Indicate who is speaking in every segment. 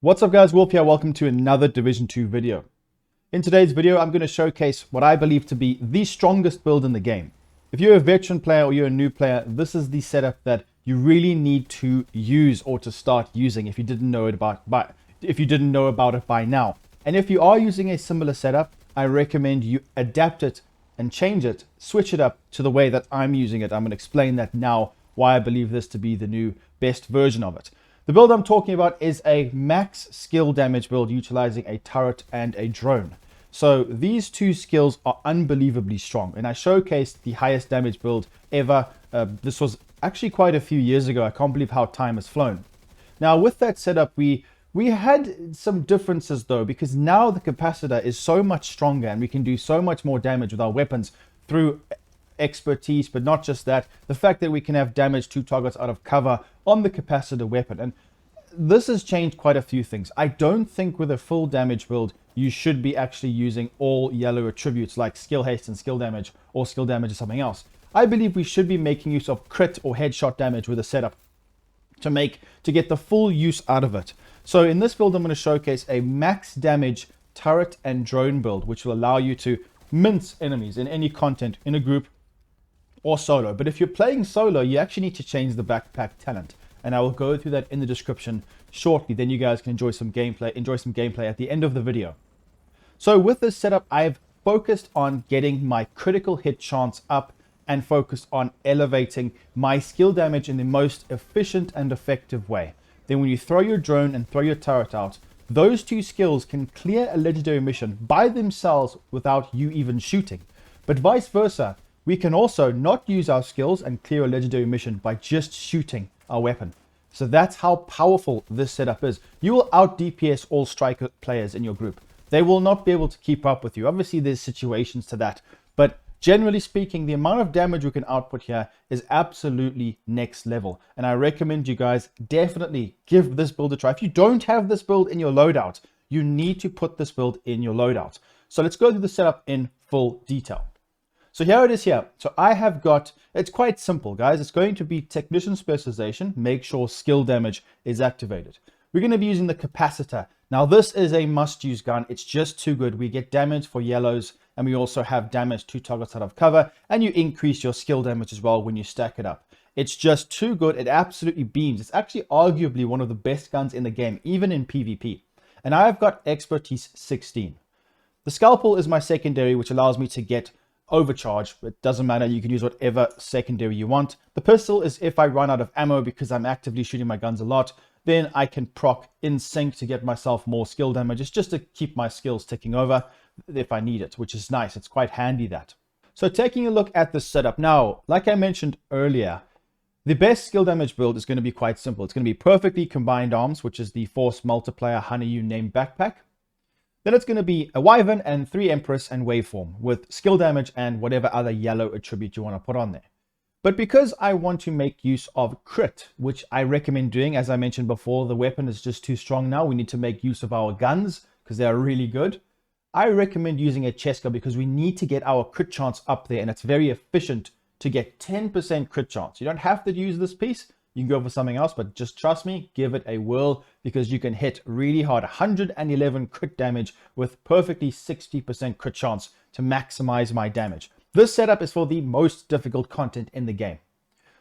Speaker 1: What's up guys, Wolf here. Welcome to another Division 2 video. In today's video, I'm going to showcase what I believe to be the strongest build in the game. If you're a veteran player or you're a new player, this is the setup that you really need to use or to start using if you didn't know about it by now. And if you are using a similar setup, I recommend you adapt it and change it, switch it up to the way that I'm using it. I'm going to explain that now, why I believe this to be the new best version of it. The build I'm talking about is a max skill damage build utilizing a turret and a drone. So these two skills are unbelievably strong, and I showcased the highest damage build ever. This was actually quite a few years ago. I can't believe how time has flown. Now with that setup, we had some differences though, because now the capacitor is so much stronger and we can do so much more damage with our weapons through expertise. But not just that, the fact that we can have damage to targets out of cover on the capacitor weapon, and this has changed quite a few things. I don't think with a full damage build you should be actually using all yellow attributes like skill haste and skill damage, or skill damage or something else. I believe we should be making use of crit or headshot damage with a setup to get the full use out of it. So in this build I'm going to showcase a max damage turret and drone build, which will allow you to mince enemies in any content, in a group or solo. But if you're playing solo, you actually need to change the backpack talent, and I will go through that in the description shortly. Then you guys can enjoy some gameplay at the end of the video. So with this setup, I've focused on getting my critical hit chance up and focused on elevating my skill damage in the most efficient and effective way. Then when you throw your drone and throw your turret out, those two skills can clear a legendary mission by themselves without you even shooting. But vice versa, we can also not use our skills and clear a legendary mission by just shooting our weapon. So that's how powerful this setup is. You will out DPS all striker players in your group. They will not be able to keep up with you. Obviously there's situations to that, but generally speaking, the amount of damage we can output here is absolutely next level. And I recommend you guys definitely give this build a try. If you don't have this build in your loadout, you need to put this build in your loadout. So let's go through the setup in full detail. So here it is here. So I have got, it's quite simple guys. It's going to be technician specialization. Make sure skill damage is activated. We're going to be using the capacitor. Now this is a must use gun. It's just too good. We get damage for yellows, and we also have damage to targets out of cover, and you increase your skill damage as well when you stack it up. It's just too good. It absolutely beams. It's actually arguably one of the best guns in the game, even in PvP. And I've got expertise 16. The scalpel is my secondary, which allows me to get overcharge. It doesn't matter, you can use whatever secondary you want. The pistol is if I run out of ammo because I'm actively shooting my guns a lot, then I can proc in sync to get myself more skill damage. It's just to keep my skills ticking over if I need it, which is nice. It's quite handy that. So taking a look at the setup now, like I mentioned earlier, the best skill damage build is going to be quite simple. It's going to be perfectly combined arms, which is the force multiplier Hanayu named backpack. Then it's going to be a Wyvern and 3 Empress and Waveform with skill damage and whatever other yellow attribute you want to put on there. But because I want to make use of crit, which I recommend doing, as I mentioned before, the weapon is just too strong now. We need to make use of our guns because they are really good. I recommend using a Cheska because we need to get our crit chance up there, and it's very efficient to get 10% crit chance. You don't have to use this piece. You can go for something else, but just trust me, give it a whirl, because you can hit really hard. 111 crit damage with perfectly 60% crit chance to maximize my damage. This setup is for the most difficult content in the game.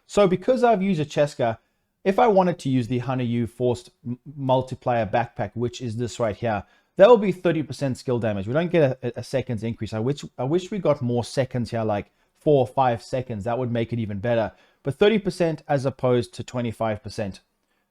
Speaker 1: So because I've used a Cheska, if I wanted to use the Hanayu forced multiplier backpack, which is this right here, that will be 30% skill damage. We don't get a seconds increase. I wish we got more seconds here, like 4 or 5 seconds. That would make it even better. But 30% as opposed to 25%.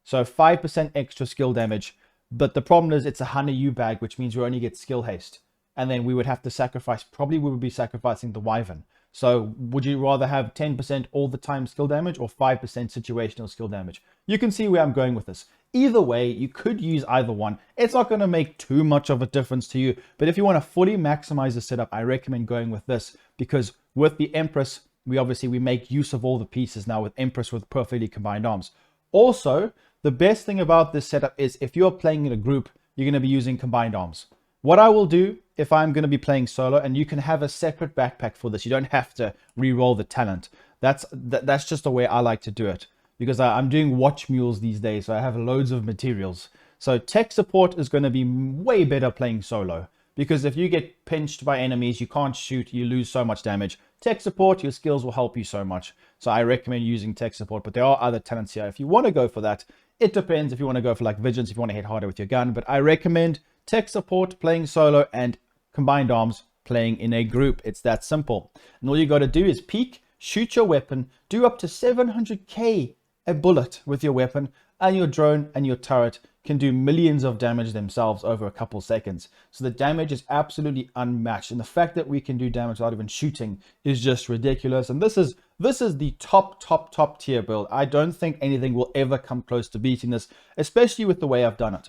Speaker 1: So 5% extra skill damage. But the problem is it's a Hanayu bag, which means we only get skill haste. And then we would have to sacrifice, probably we would be sacrificing the Wyvern. So would you rather have 10% all the time skill damage or 5% situational skill damage? You can see where I'm going with this. Either way, you could use either one. It's not going to make too much of a difference to you. But if you want to fully maximize the setup, I recommend going with this, because with the Empress, we make use of all the pieces now with Empress with perfectly combined arms. Also, the best thing about this setup is if you're playing in a group, you're going to be using combined arms. What I will do if I'm going to be playing solo, and you can have a separate backpack for this. You don't have to re-roll the talent. That's just the way I like to do it, because I'm doing watch mules these days, so I have loads of materials. So tech support is going to be way better playing solo, because if you get pinched by enemies, you can't shoot, you lose so much damage. Tech support, your skills will help you so much. So I recommend using tech support, but there are other talents here if you want to go for that. It depends if you want to go for like vigilance, if you want to hit harder with your gun, but I recommend tech support playing solo and combined arms playing in a group. It's that simple. And all you got to do is peek, shoot your weapon, do up to 700k a bullet with your weapon, and your drone and your turret can do millions of damage themselves over a couple seconds. So the damage is absolutely unmatched, and the fact that we can do damage without even shooting is just ridiculous. And this is the top tier build. I don't think anything will ever come close to beating this, especially with the way I've done it.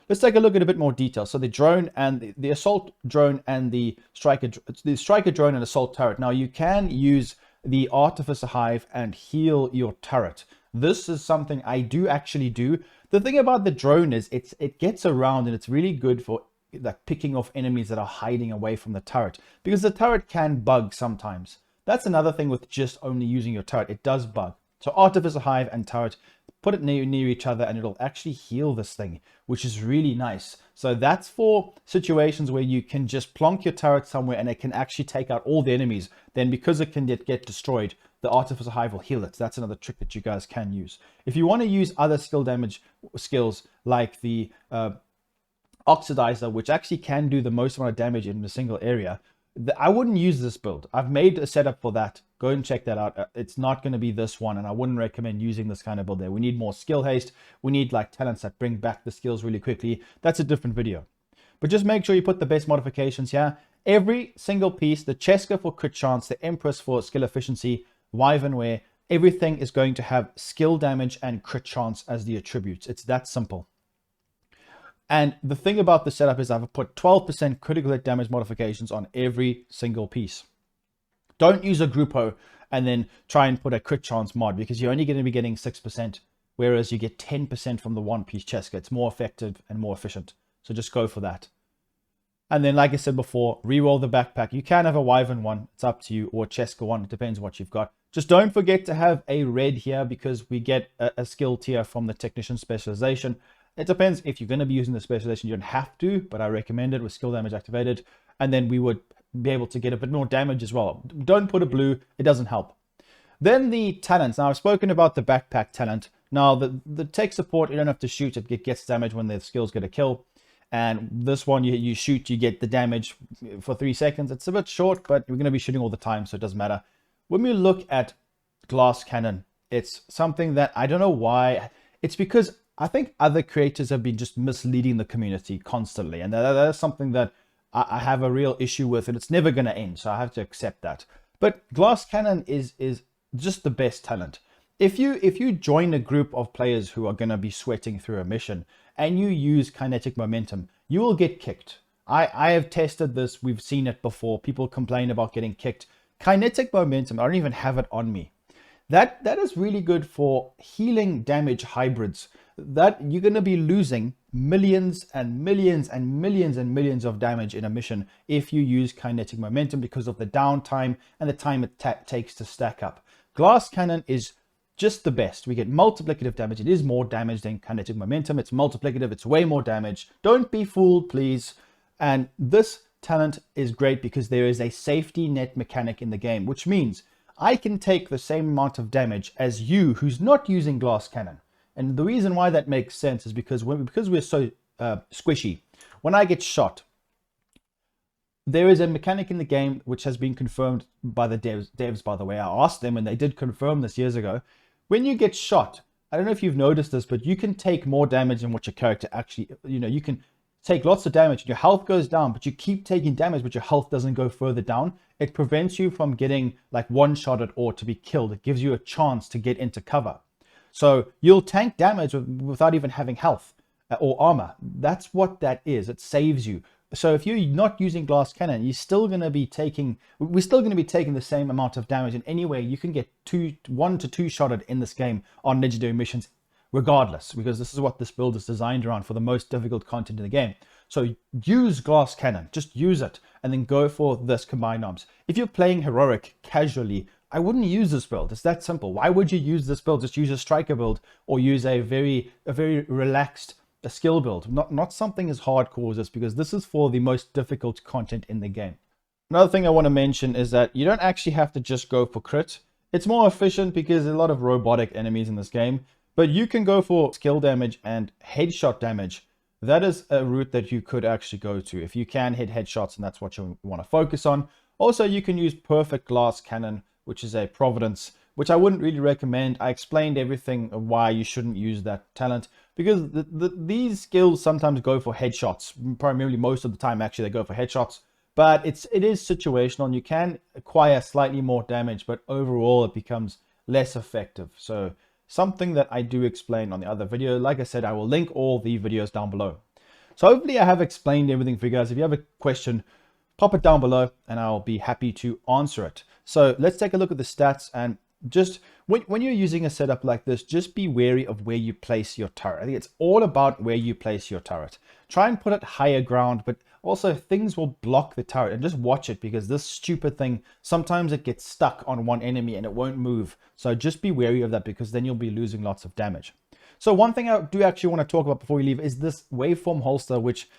Speaker 1: Let's take a look at a bit more detail. So the drone and the assault drone and the striker drone and assault turret. Now you can use the artificer hive and heal your turret. This is something I do actually do. The thing about the drone is it gets around, and it's really good for like picking off enemies that are hiding away from the turret, because the turret can bug sometimes. That's another thing with just only using your turret. It does bug. So artificer hive and turret, put it near each other and it'll actually heal this thing, which is really nice. So that's for situations where you can just plonk your turret somewhere and it can actually take out all the enemies. Then because it can get destroyed, the artificer hive will heal it. That's another trick that you guys can use. If you want to use other skills like the oxidizer, which actually can do the most amount of damage in a single area, I wouldn't use this build. I've made a setup for that. Go and check that out. It's not going to be this one, and I wouldn't recommend using this kind of build there. We need more skill haste. We need like talents that bring back the skills really quickly. That's a different video. But just make sure you put the best modifications here. Every single piece, the Cheska for crit chance, the Empress for skill efficiency, Wyvernware, everything is going to have skill damage and crit chance as the attributes. It's that simple. And the thing about the setup is I've put 12% critical hit damage modifications on every single piece. Don't use a Gruppo and then try and put a crit chance mod, because you're only going to be getting 6%, whereas you get 10% from the one piece Cheska. It's more effective and more efficient. So just go for that. And then, like I said before, reroll the backpack. You can have a Wyvern one, it's up to you, or a Cheska one, it depends what you've got. Just don't forget to have a red here, because we get a skill tier from the technician specialization. It depends if you're going to be using the specialization. You don't have to, but I recommend it with skill damage activated. And then we would be able to get a bit more damage as well. Don't put a blue, it doesn't help. Then the talents. Now I've spoken about the backpack talent. Now the tech support, you don't have to shoot, it gets damage when the skills get a kill. And this one, you shoot, you get the damage for 3 seconds. It's a bit short, but we're going to be shooting all the time, so it doesn't matter. When we look at glass cannon, it's something that I don't know why. It's because I think other creators have been just misleading the community constantly. And that's something that I have a real issue with, and it's never going to end. So I have to accept that. But glass cannon is just the best talent. If you join a group of players who are going to be sweating through a mission and you use kinetic momentum, you will get kicked. I have tested this. We've seen it before. People complain about getting kicked. Kinetic momentum, I don't even have it on me. That is really good for healing damage hybrids. That you're going to be losing millions and millions and millions and millions of damage in a mission if you use kinetic momentum, because of the downtime and the time it takes to stack up. Glass cannon is just the best. We get multiplicative damage. It is more damage than kinetic momentum. It's multiplicative. It's way more damage. Don't be fooled, please. And this talent is great because there is a safety net mechanic in the game, which means I can take the same amount of damage as you who's not using glass cannon. And the reason why that makes sense is because we're so squishy. When I get shot, there is a mechanic in the game which has been confirmed by the devs, by the way. I asked them and they did confirm this years ago. When you get shot, I don't know if you've noticed this, but you can take more damage than what your character actually, you can take lots of damage. Your health goes down, but you keep taking damage, but your health doesn't go further down. It prevents you from getting like one-shotted or to be killed. It gives you a chance to get into cover. So you'll tank damage without even having health or armor. That's what that is. It saves you. So if you're not using glass cannon, we're still going to be taking the same amount of damage. And anyway, you can get 1 to 2 shotted in this game on legendary missions regardless, because this is what this build is designed around for the most difficult content in the game. So use glass cannon, just use it, and then go for this combined arms. If you're playing heroic casually, I wouldn't use this build. It's that simple. Why would you use this build? Just use a striker build or use a very relaxed a skill build, not something as hardcore as this, because this is for the most difficult content in the game. Another thing I want to mention is that you don't actually have to just go for crit. It's more efficient because there's a lot of robotic enemies in this game, but you can go for skill damage and headshot damage. That is a route that you could actually go to if you can hit headshots, and that's what you want to focus on. Also, you can use Perfect Glass Cannon, which is a Providence, which I wouldn't really recommend. I explained everything of why you shouldn't use that talent, because these skills sometimes go for headshots. Primarily, most of the time, actually, they go for headshots. But it is situational, and you can acquire slightly more damage, but overall it becomes less effective. So something that I do explain on the other video. Like I said, I will link all the videos down below. So hopefully I have explained everything for you guys. If you have a question, pop it down below and I'll be happy to answer it. So let's take a look at the stats, and just when you're using a setup like this, just be wary of where you place your turret. I think it's all about where you place your turret. Try and put it higher ground, but also things will block the turret, and just watch it, because this stupid thing, sometimes it gets stuck on one enemy and it won't move. So just be wary of that, because then you'll be losing lots of damage. So one thing I do actually want to talk about before we leave is this waveform holster, which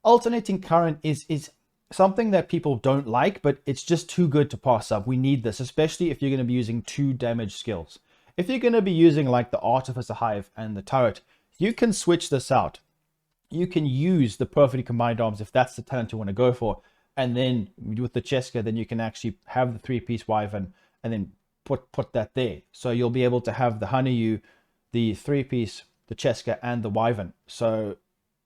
Speaker 1: alternating current is something that people don't like, but it's just too good to pass up. We need this, especially if you're going to be using 2 damage skills. If you're going to be using like the Artificer Hive and the turret, you can switch this out. You can use the Perfectly Combined Arms if that's the talent you want to go for, and then with the Cheska, then you can actually have the 3-piece Wyvern and then put that there. So you'll be able to have the Honeydew, the 3-piece, the Cheska, and the Wyvern. So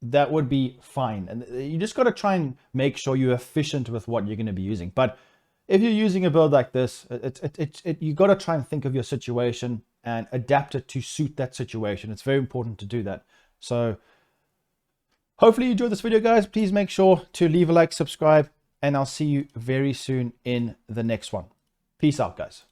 Speaker 1: that would be fine. And you just got to try and make sure you're efficient with what you're going to be using. But if you're using a build like this, you got to try and think of your situation and adapt it to suit that situation. It's very important to do that. So hopefully you enjoyed this video, guys. Please make sure to leave a like, subscribe, and I'll see you very soon in the next one. Peace out, guys.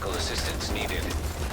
Speaker 2: Medical assistance needed.